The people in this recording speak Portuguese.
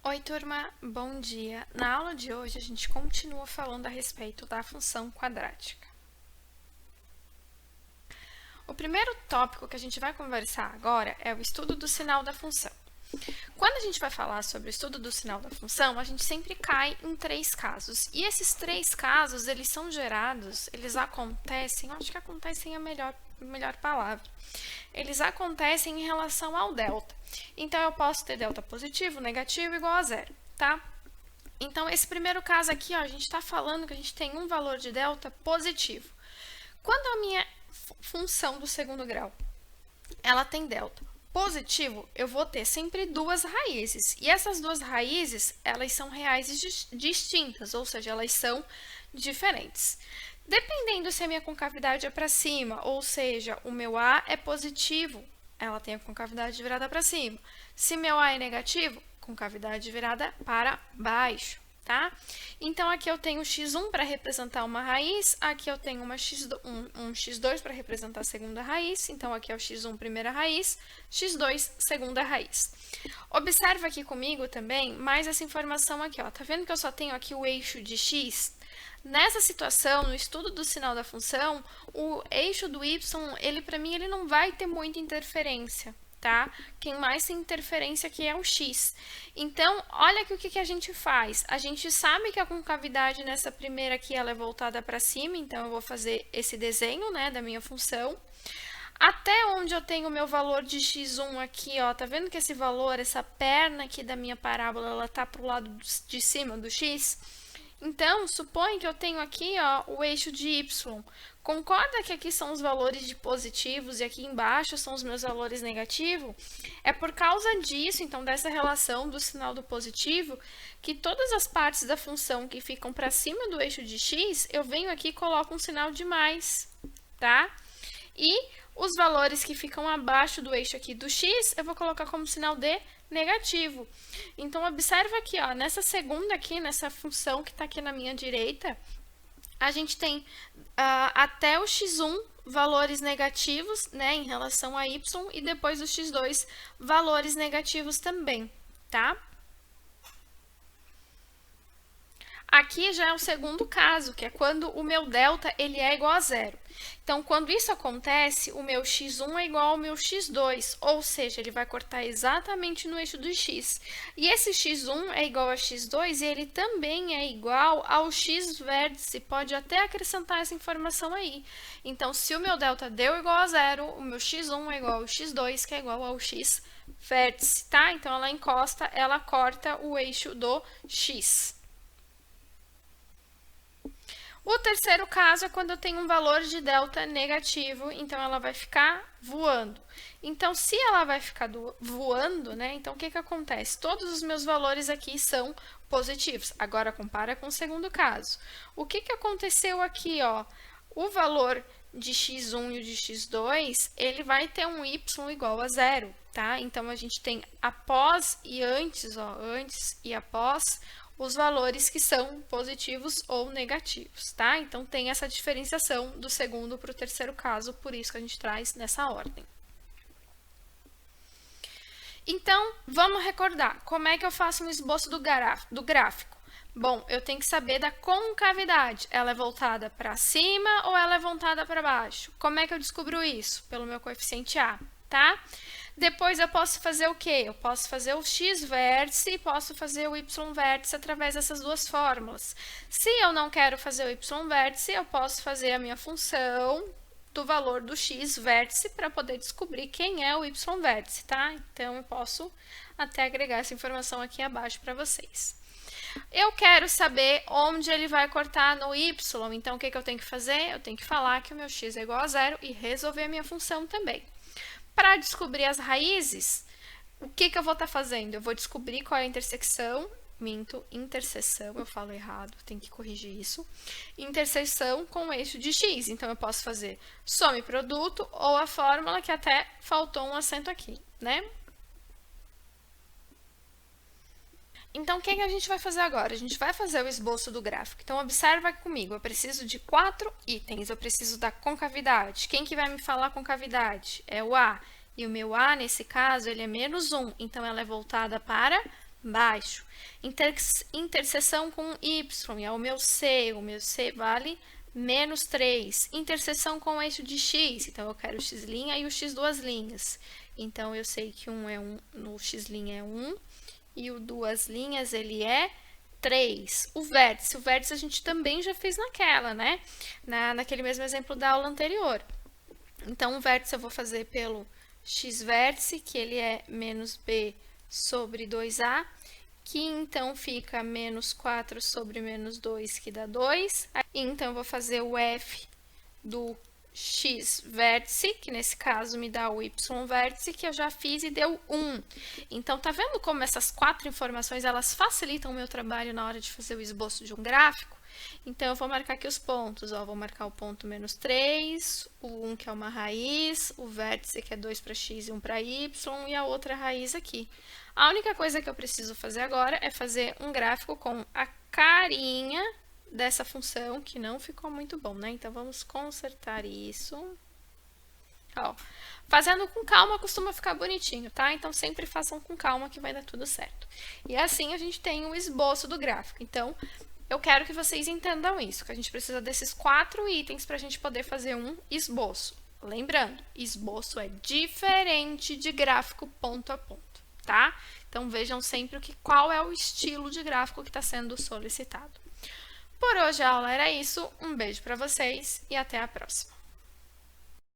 Oi, turma, bom dia. Na aula de hoje, a gente continua falando a respeito da função quadrática. O primeiro tópico que a gente vai conversar agora é o estudo do sinal da função. Quando a gente vai falar sobre o estudo do sinal da função, a gente sempre cai em três casos. E esses três casos, eles são gerados, eles acontecem, acho que acontecem é a melhor palavra. Eles acontecem em relação ao delta. Então, eu posso ter delta positivo, negativo, igual a zero, tá? Então, esse primeiro caso aqui, ó, a gente está falando que a gente tem um valor de delta positivo. Quando a minha função do segundo grau, ela tem delta positivo, eu vou ter sempre duas raízes. E essas duas raízes, elas são raízes distintas, ou seja, elas são diferentes. Dependendo se a minha concavidade é para cima, ou seja, o meu A é positivo, ela tem a concavidade virada para cima. Se meu A é negativo, concavidade virada para baixo, tá? Então, aqui eu tenho x1 para representar uma raiz, aqui eu tenho um x2 para representar a segunda raiz, então aqui é o x1 primeira raiz, x2 segunda raiz. Observa aqui comigo também mais essa informação aqui, ó. Tá vendo que eu só tenho aqui o eixo de x? Nessa situação, no estudo do sinal da função, o eixo do y, ele para mim, ele não vai ter muita interferência, tá? Quem mais tem interferência aqui é o x. Então, olha aqui o que a gente faz. A gente sabe que a concavidade nessa primeira aqui, ela é voltada para cima, então eu vou fazer esse desenho, né, da minha função. Até onde eu tenho o meu valor de x1 aqui, ó, tá vendo que esse valor, essa perna aqui da minha parábola, ela tá pro lado de cima do x? Então, supõe que eu tenho aqui, ó, o eixo de y. Concorda que aqui são os valores de positivos e aqui embaixo são os meus valores negativos? É por causa disso, então, dessa relação do sinal do positivo, que todas as partes da função que ficam para cima do eixo de x, eu venho aqui e coloco um sinal de mais, tá? E os valores que ficam abaixo do eixo aqui do x, eu vou colocar como sinal de negativo. Então, observa aqui, ó, nessa segunda aqui, nessa função que está aqui na minha direita, a gente tem até o x1 valores negativos, né, em relação a y, e depois o x2 valores negativos também, tá? Aqui já é o segundo caso, que é quando o meu delta ele é igual a zero. Então, quando isso acontece, o meu x1 é igual ao meu x2, ou seja, ele vai cortar exatamente no eixo do x. E esse x1 é igual a x2 e ele também é igual ao x vértice, pode até acrescentar essa informação aí. Então, se o meu delta deu igual a zero, o meu x1 é igual ao x2, que é igual ao x vértice, tá? Então, ela encosta, ela corta o eixo do x. O terceiro caso é quando eu tenho um valor de delta negativo, então ela vai ficar voando. Então, se ela vai ficar voando, né, então o que acontece? Todos os meus valores aqui são positivos. Agora, compara com o segundo caso. O que aconteceu aqui, ó? O valor de x1 e o de x2, ele vai ter um y igual a zero, tá? Então, a gente tem após e antes, ó, antes e após, os valores que são positivos ou negativos, tá? Então, tem essa diferenciação do segundo para o terceiro caso, por isso que a gente traz nessa ordem. Então, vamos recordar, como é que eu faço um esboço do gráfico? Bom, eu tenho que saber da concavidade, ela é voltada para cima ou ela é voltada para baixo? Como é que eu descubro isso? Pelo meu coeficiente A, tá? Depois eu posso fazer o quê? Eu posso fazer o x vértice e posso fazer o y vértice através dessas duas fórmulas. Se eu não quero fazer o y vértice, eu posso fazer a minha função do valor do x vértice para poder descobrir quem é o y vértice, tá? Então, eu posso até agregar essa informação aqui abaixo para vocês. Eu quero saber onde ele vai cortar no y, então o que eu tenho que fazer? Eu tenho que falar que o meu x é igual a zero e resolver a minha função também. Para descobrir as raízes, o que eu vou estar fazendo? Eu vou descobrir qual é a intersecção, interseção, eu falo errado, tem que corrigir isso. Interseção com o eixo de x, então eu posso fazer soma e produto ou a fórmula que até faltou um acento aqui, né? Então, o que a gente vai fazer agora? A gente vai fazer o esboço do gráfico. Então, observa comigo, eu preciso de 4 itens. Eu preciso da concavidade. Quem que vai me falar concavidade? É o A. E o meu A, nesse caso, ele é menos 1. Então, ela é voltada para baixo. Interseção com y, é o meu C vale menos 3. Interseção com o eixo de x, então eu quero o x' e o x duas linhas. Então, eu sei que no x' é 1 e o duas linhas ele é 3. O vértice a gente também já fez naquela, né? Naquele mesmo exemplo da aula anterior. Então, o vértice eu vou fazer pelo x-vértice, que ele é menos b sobre 2a, que então fica menos 4 sobre menos 2, que dá 2. Então, eu vou fazer o f do x-vértice, que nesse caso me dá o y-vértice, que eu já fiz e deu 1. Então, tá vendo como essas 4 informações, elas facilitam o meu trabalho na hora de fazer o esboço de um gráfico? Então, eu vou marcar aqui os pontos, ó, vou marcar o ponto menos 3, o 1 que é uma raiz, o vértice que é 2 para x e 1 para y, e a outra raiz aqui. A única coisa que eu preciso fazer agora é fazer um gráfico com a carinha dessa função, que não ficou muito bom, né? Então, vamos consertar isso. Ó, fazendo com calma costuma ficar bonitinho, tá? Então, sempre façam com calma que vai dar tudo certo. E assim a gente tem o esboço do gráfico. Então, eu quero que vocês entendam isso, que a gente precisa desses 4 itens para a gente poder fazer um esboço. Lembrando, esboço é diferente de gráfico ponto a ponto, tá? Então, vejam sempre qual é o estilo de gráfico que está sendo solicitado. Por hoje a aula era isso, um beijo para vocês e até a próxima.